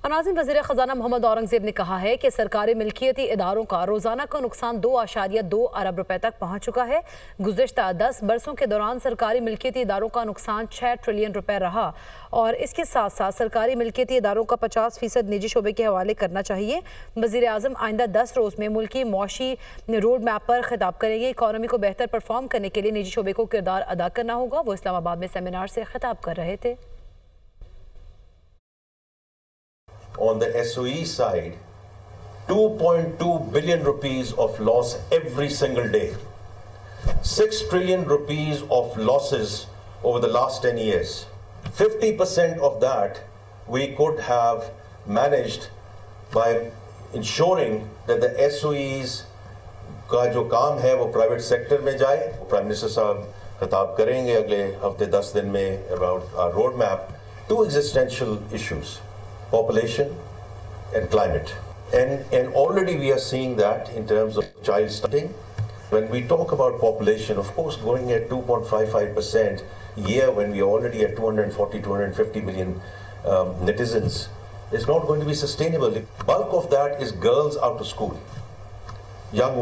नाज़रीन, वज़ीर ख़ज़ाना मोहम्मद औरंगज़ेब ने कहा है कि सरकारी मिल्कियती इदारों का रोज़ाना का नुकसान 2.2 अरब रुपए तक पहुँच चुका है। गुज़िश्ता 10 बरसों के दौरान सरकारी मिल्कियती इदारों का नुकसान 6 ट्रिलियन रुपए रहा और इसके साथ साथ सरकारी मिल्कियती इदारों का 50% निजी शोबे के हवाले करना चाहिए। वज़ीर आज़म आइंदा 10 रोज़ में मुल्की मौशी रोड मैप पर खिताब करेंगे। इकॉनमी को बेहतर परफॉर्म करने के लिए निजी शोबे को किरदार अदा करना होगा। वो इस्लामाबाद में सेमिनार से खिताब कर रहे थे। On the SOE side, 2.2 billion rupees of loss every single day. 6 trillion rupees of losses over the last 10 years. 50% of that we could have managed by ensuring that the SOEs का जो काम है वो प्राइवेट सेक्टर में जाए। Prime minister साहब खिताब करेंगे अगले हफ्ते 10 दिन में about our roadmap to existential issues. Population and climate. And already we are seeing that in terms of child stunting. When we talk about population, of course, going at 2.55% year when we are already at 240, 250 million netizens is not going to be sustainable. The bulk of that is girls out of school, young